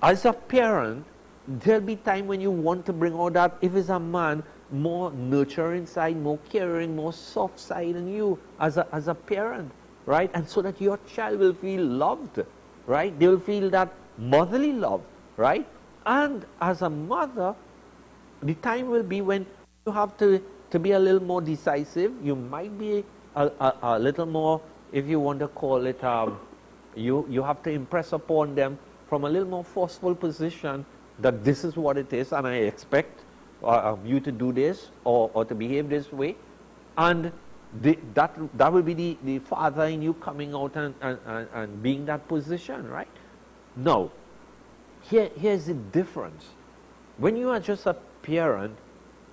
as a parent, there'll be time when you want to bring out that, if it's a man, more nurturing side, more caring, more soft side in you as a parent, right? And so that your child will feel loved, right? They will feel that motherly love, right? And as a mother, the time will be when you have to be a little more decisive. You might be a little more, if you want to call it, you have to impress upon them from a little more forceful position that this is what it is, and I expect you to do this or to behave this way. And that will be the father in you coming out and being that position, right? Now, here's the difference. When you are just a parent,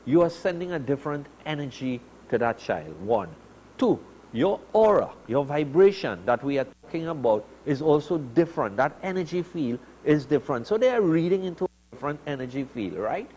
you are sending a different energy to that child, 1. 2, your aura, your vibration that we are talking about is also different. That energy field is different. So they are reading into a different energy field, right?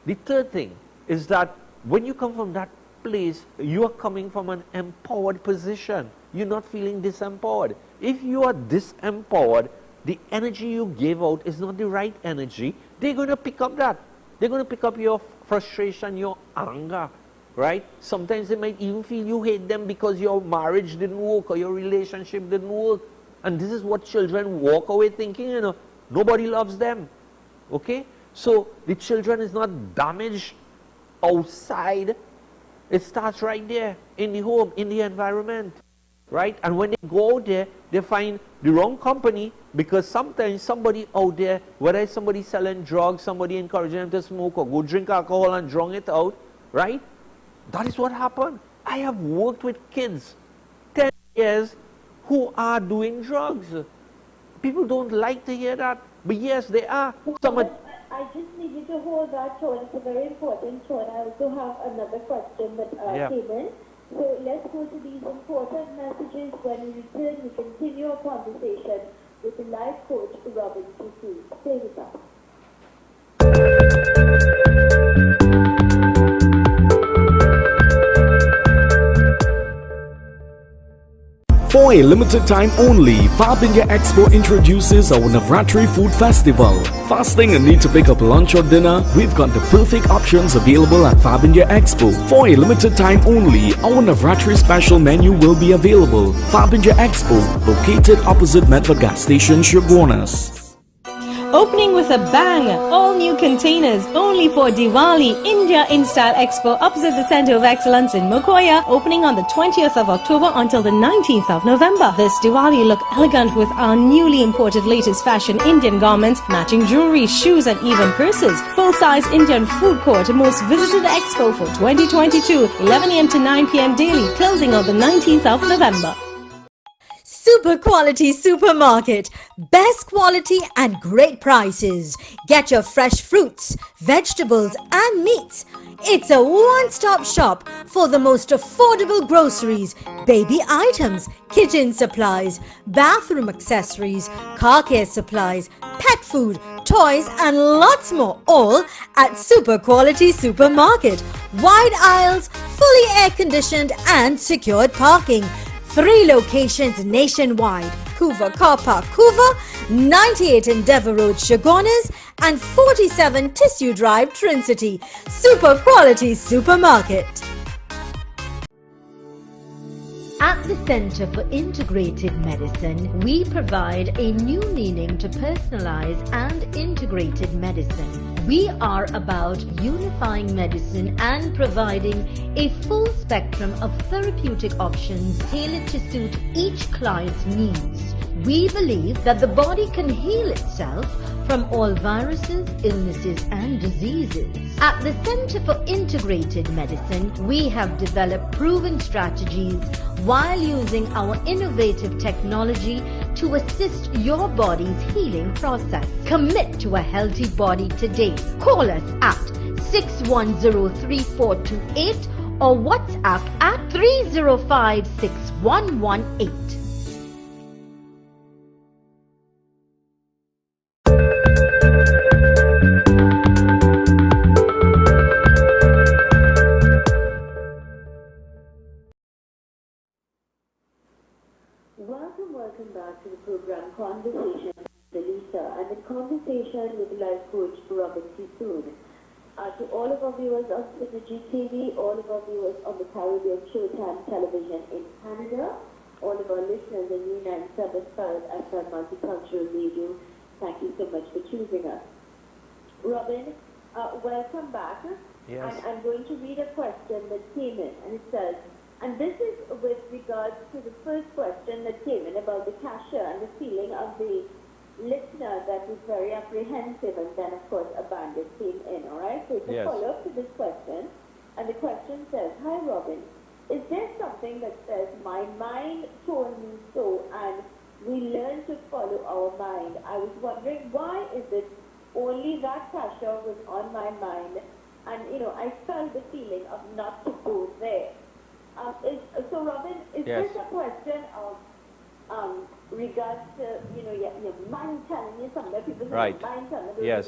The third thing is that when you come from that place, you are coming from an empowered position. You're not feeling disempowered. If you are disempowered, the energy you give out is not the right energy. They're going to pick up that. They're going to pick up your frustration, your anger, right? Sometimes they might even feel you hate them because your marriage didn't work or your relationship didn't work. And this is what children walk away thinking, you know, nobody loves them. Okay? So the children is not damaged outside. It starts right there in the home, in the environment, right? And when they go out there, they find the wrong company, because sometimes somebody out there, whether it's somebody selling drugs, somebody encouraging them to smoke or go drink alcohol and drown it out, right? That is what happened. I have worked with kids 10 years who are doing drugs. People don't like to hear that, but yes, they are. I just need you to hold that tone. It's a very important tone. I also have another question that came in. So let's go to these important messages. When we return, we continue our conversation with the life coach, Robin T. Stay with us. For a limited time only, Fab India Expo introduces our Navratri Food Festival. Fasting and need to pick up lunch or dinner? We've got the perfect options available at Fab India Expo. For a limited time only, our Navratri special menu will be available. Fab India Expo, located opposite Medford Gas Station, Sugarnas. Opening with a bang, all new containers only for Diwali India InStyle Expo opposite the Center of Excellence in Mukoya, opening on the 20th of October until the 19th of November. This Diwali, look elegant with our newly imported latest fashion Indian garments, matching jewelry, shoes and even purses. Full-size Indian food court, most visited expo for 2022, 11 a.m. to 9 p.m. daily, closing on the 19th of November. Super quality supermarket. Best quality and great prices. Get your fresh fruits, vegetables and meats. It's a one-stop shop for the most affordable groceries, baby items, kitchen supplies, bathroom accessories, car care supplies, pet food, toys and lots more, all at Super Quality Supermarket. Wide aisles, fully air-conditioned and secured parking. 3 locations nationwide: Couva Car Park, Couva, 98 Endeavour Road, Sugarnas, and 47 Tissue Drive, Trincity. Super Quality Supermarket. At the Center for Integrated Medicine, we provide a new meaning to personalized and integrated medicine. We are about unifying medicine and providing a full spectrum of therapeutic options tailored to suit each client's needs. We believe that the body can heal itself from all viruses, illnesses and diseases. At the Center for Integrated Medicine, we have developed proven strategies while using our innovative technology to assist your body's healing process. Commit to a healthy body today. Call us at 610-3428 or WhatsApp at 305-6118. Welcome back to the program Conversation with ZELISA, and the conversation with life coach Robin T. To all of our viewers on Synergy TV, all of our viewers on the Caribbean Showtime television in Canada, all of our listeners in United Service as our multicultural radio, thank you so much for choosing us. Robin, welcome back. Yes. And I'm going to read a question that came in, and it says, and this is with regards to the first question that came in about the cashier and the feeling of the listener that was very apprehensive, and then of course a bandit came in, alright? So it's a follow-up to this question, and the question says, hi Robin, is there something that says my mind told me so and we learn to follow our mind? I was wondering, why is it only that cashier was on my mind, and I felt the feeling of not to go there. So Robin, is this a question of regards to your mind telling you something? People say mind telling you,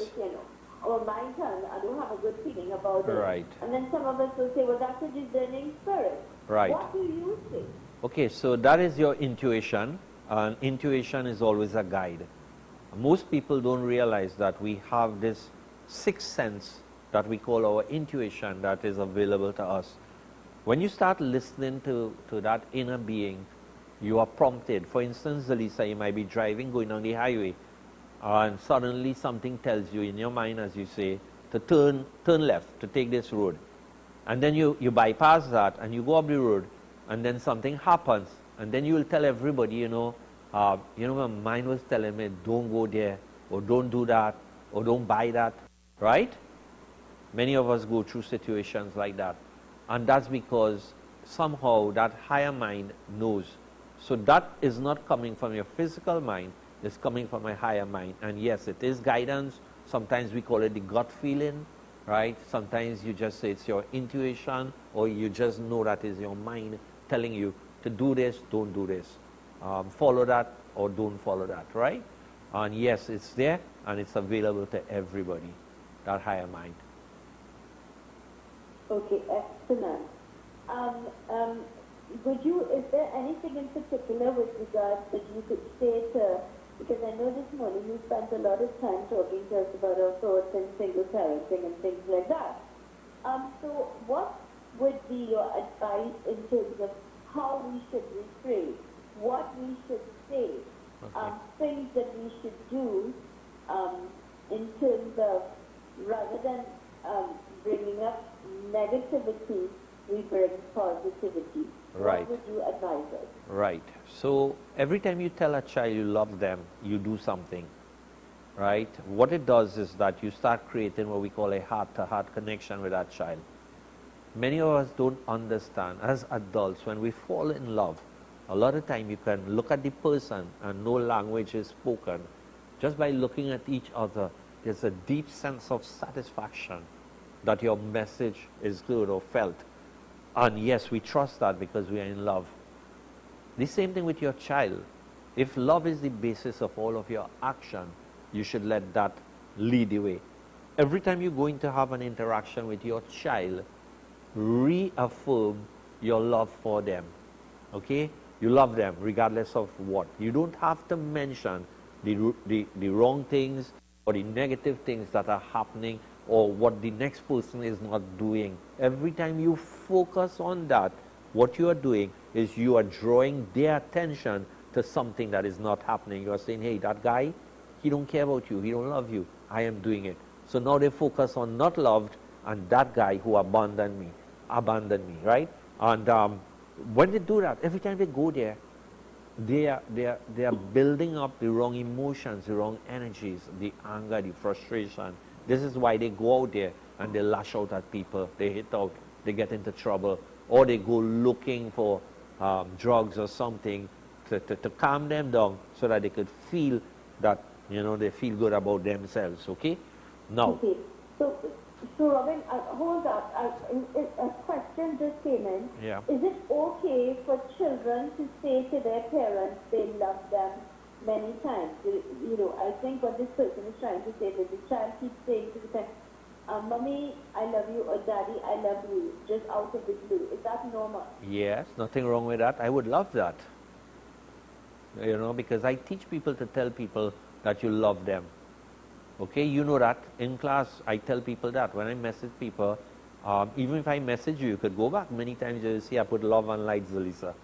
or my tongue, I don't have a good feeling about it. Right. And then some of us will say, well, that's a discerning spirit. Right. What do you say? Okay, so that is your intuition, and intuition is always a guide. Most people don't realize that we have this sixth sense that we call our intuition that is available to us. When you start listening to that inner being, you are prompted. For instance, ZELISA, you might be driving, going on the highway, and suddenly something tells you in your mind, as you say, to turn left, to take this road. And then you bypass that, and you go up the road, and then something happens, and then you will tell everybody, my mind was telling me, don't go there, or don't do that, or don't buy that, right? Many of us go through situations like that. And that's because somehow that higher mind knows. So that is not coming from your physical mind, it's coming from a higher mind. And yes, it is guidance. Sometimes we call it the gut feeling, right? Sometimes you just say it's your intuition, or you just know that is your mind telling you to do this, don't do this. Follow that or don't follow that, right? And yes, it's there and it's available to everybody, that higher mind. Okay, excellent. Is there anything in particular with regards that you could say to, because I know this morning you spent a lot of time talking to us about our thoughts and single parenting and things like that. So what would be your advice in terms of how we should rephrase, what we should say, things that we should do in terms of, rather than bringing up negativity, we bring positivity. Right. What would you advise us? Right. So every time you tell a child you love them, you do something, right? What it does is that you start creating what we call a heart-to-heart connection with that child. Many of us don't understand, as adults, when we fall in love, a lot of time you can look at the person and no language is spoken. Just by looking at each other, there's a deep sense of satisfaction that your message is good or felt. And yes, we trust that because we are in love. The same thing with your child. If love is the basis of all of your action, you should let that lead the way. Every time you're going to have an interaction with your child, reaffirm your love for them. Okay? You love them regardless of what. You don't have to mention the wrong things or the negative things that are happening or what the next person is not doing. Every time you focus on that, what you are doing is you are drawing their attention to something that is not happening. You are saying, hey, that guy, he don't care about you, he don't love you, I am doing it. So now they focus on not loved and that guy who abandoned me, right? And when they do that, every time they go there, they are building up the wrong emotions, the wrong energies, the anger, the frustration. This is why they go out there and they lash out at people, they hit out, they get into trouble, or they go looking for drugs or something to calm them down so that they could feel that, they feel good about themselves, okay? Now. Okay, so Robin, hold up, a question just came in. Yeah. Is it okay for children to say to their parents they love them many times? I think what this person is trying to say is that the child keeps saying to the parent, Mommy, I love you, or Daddy, I love you, just out of the blue. Is that normal? Yes, nothing wrong with that. I would love that. Because I teach people to tell people that you love them. Okay, you know that. In class, I tell people that. When I message people, even if I message you, you could go back many times, you'll see I put love and light, ZELISA.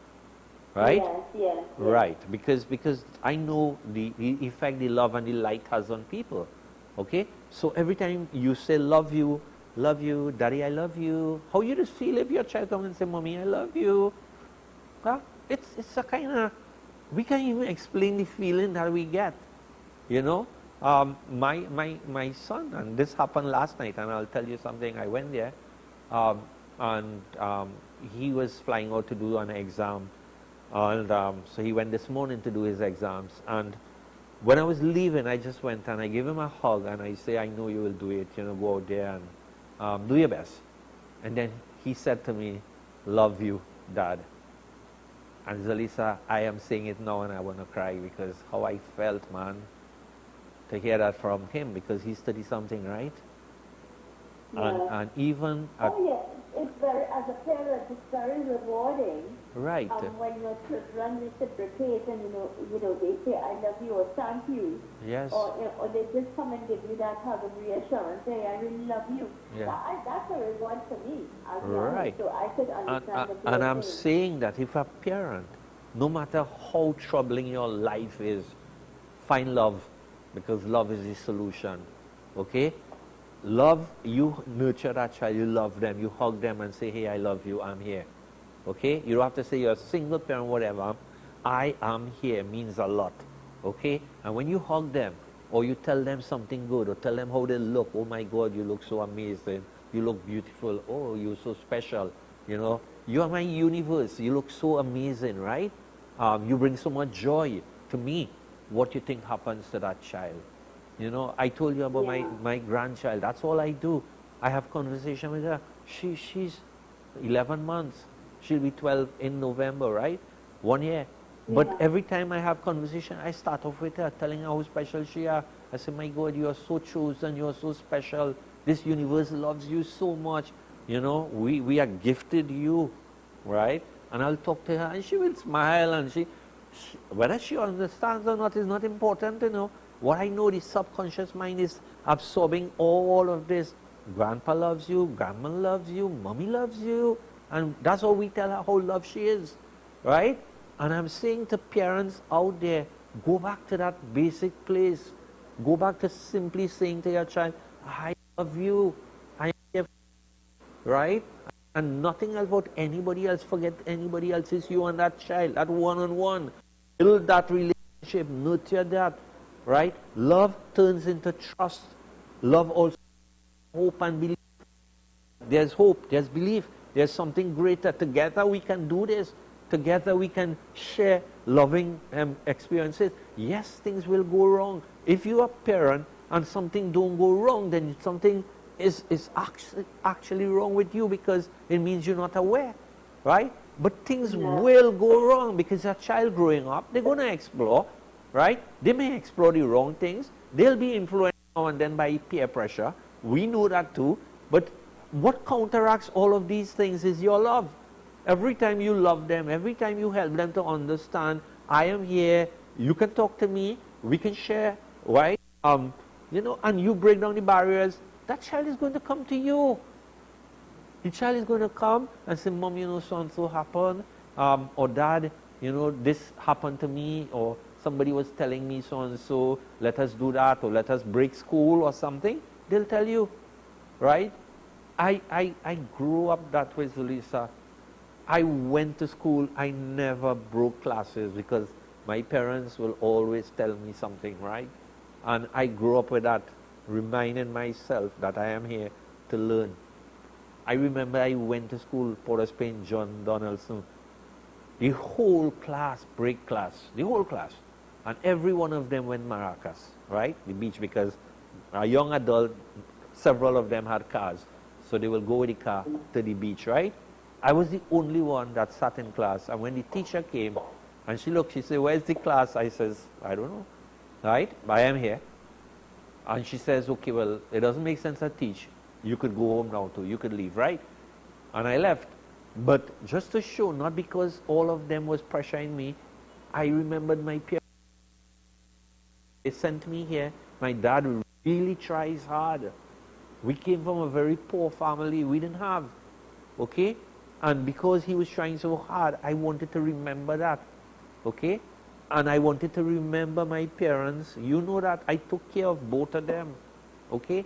Right? Yes. Right, because I know the effect the love and the light has on people. Okay? So every time you say love you, Daddy, I love you, how you just feel if your child comes and say, Mommy, I love you? Huh? It's a kind of, we can't even explain the feeling that we get. My son, and this happened last night, and I'll tell you something, I went there, and he was flying out to do an exam, and so he went this morning to do his exams, and when I was leaving, I just went and I gave him a hug, and I say, I know you will do it, go out there and do your best. And then he said to me, love you, Dad. And ZELISA, I am saying it now and I want to cry because how I felt, man. to hear that from him because he's 30 something, right? Yeah. And even at, Oh yeah, it's very, as a parent, it's very rewarding. right. When your children reciprocate and they say I love you or thank you. Yes. Or they just come and give you that hug and reassurance, say I really love you. Yeah. That's a reward for me. Right. So I could understand the and I'm thing. saying that if a parent, no matter how troubling your life is, find love, because love is the solution. Okay? Love, you nurture that child, you love them, you hug them and say, hey, I love you, I'm here. Okay? You don't have to say you're a single parent, whatever. I am here means a lot. Okay? And when you hug them, or you tell them something good, or tell them how they look, oh my God, you look so amazing, you look beautiful, oh, you're so special, you are my universe, you look so amazing, right? You bring so much joy to me. What do you think happens to that child? I told you about my grandchild. That's all I do. I have conversation with her. She's 11 months. She'll be 12 in November, right? 1 year. But every time I have conversation, I start off with her, telling her how special she is. I say, my God, you are so chosen, you are so special. This universe loves you so much. We are gifted you, right? And I'll talk to her and she will smile, and she whether she understands or not is not important, What I know, the subconscious mind is absorbing all of this. Grandpa loves you, grandma loves you, mommy loves you, and that's all we tell her how loved she is, right? And I'm saying to parents out there, go back to that basic place. Go back to simply saying to your child, I love you, I am here, right? And nothing else about anybody else. Forget anybody else. It's you and that child, that one-on-one. Build that relationship, nurture that. Right? Love turns into trust. Love also hope and belief. There's hope, there's belief, there's something greater. Together we can do this. Together we can share loving experiences. Yes, things will go wrong. If you are a parent and something don't go wrong, then something is actually wrong with you, because it means you're not aware. Right? But things will go wrong because a child growing up, they're going to explore. Right? They may explore the wrong things. They'll be influenced now and then by peer pressure. We know that too. But what counteracts all of these things is your love. Every time you love them, every time you help them to understand, I am here, you can talk to me, we can share, right? And you break down the barriers, that child is going to come to you. The child is going to come and say, Mom, so and so happened, or Dad, this happened to me, or somebody was telling me so and so, let us do that, or let us break school or something. They'll tell you, right? I grew up that way, ZELISA. I went to school, I never broke classes because my parents will always tell me something, right? And I grew up with that, reminding myself that I am here to learn. I remember I went to school, Port of Spain, John Donaldson. The whole class, break class, the whole class. And every one of them went Maracas, right? The beach, because a young adult, several of them had cars. So they will go with the car to the beach, right? I was the only one that sat in class. And when the teacher came, and she looked, she said, where's the class? I says, I don't know, right? But I am here. And she says, okay, well, it doesn't make sense to teach. You could go home now too. You could leave, right? And I left. But just to show, not because all of them was pressuring me, I remembered my parents. They sent me here. My dad really tries hard. We came from a very poor family. We didn't have, okay? And because he was trying so hard, I wanted to remember that, okay? And I wanted to remember my parents. You know that I took care of both of them, okay?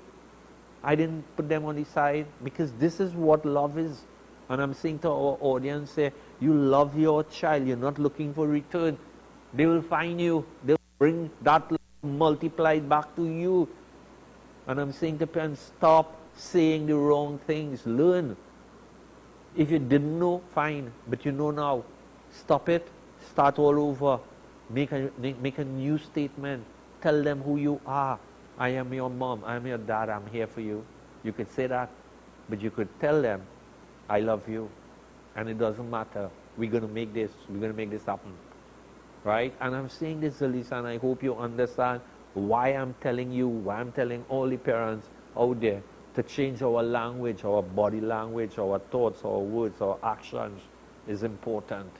I didn't put them on the side, because this is what love is. And I'm saying to our audience, say, you love your child. You're not looking for return. They will find you. They'll bring that love multiplied back to you. And I'm saying to parents, stop saying the wrong things. Learn. If you didn't know, fine. But you know now. Stop it. Start all over. Make a new statement. Tell them who you are. I am your mom. I am your dad. I'm here for you. You could say that. But you could tell them, I love you. And it doesn't matter. We're going to make this. We're going to make this happen. Right? And I'm saying this, ZELISA, and I hope you understand why I'm telling all the parents out there to change our language, our body language, our thoughts, our words, our actions is important.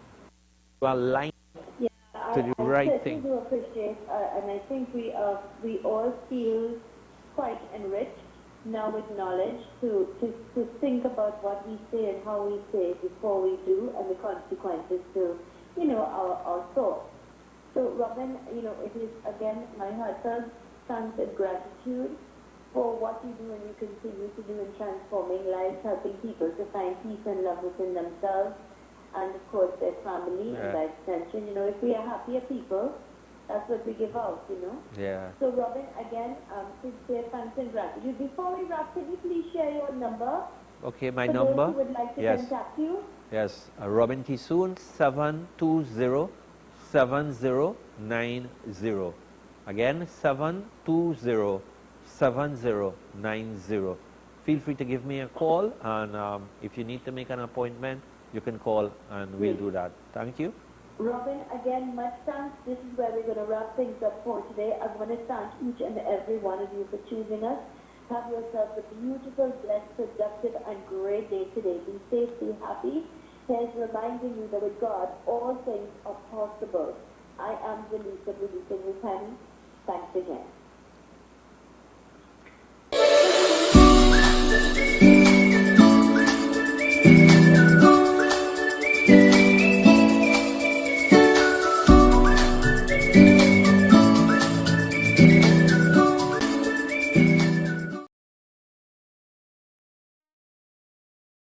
To align to the right thing. I do appreciate, and I think we all feel quite enriched now with knowledge to think about what we say and how we say it before we do, and the consequences to, our thoughts. So, Robin, it is again my heartfelt thanks and gratitude for what you do and you continue to do in transforming lives, helping people to find peace and love within themselves, and of course their family, and by extension, if we are happier people, that's what we give out, Yeah. So Robin, again, sincere thanks and gratitude. Before we wrap, can you please share your number? Okay, my for number. Those who would like to contact you. Yes, Robin Tisoon, 720-7090. Again, 720-7090. Feel free to give me a call, and if you need to make an appointment, you can call and we'll do that. Thank you. Robin, again, much thanks. This is where we're going to wrap things up for today. I want to thank each and every one of you for choosing us. Have yourselves a beautiful, blessed, productive, and great day today. Be safe, be happy. Here's reminding you that with God, all things are possible. I am ZELISA, releasing your pen. Thanks again.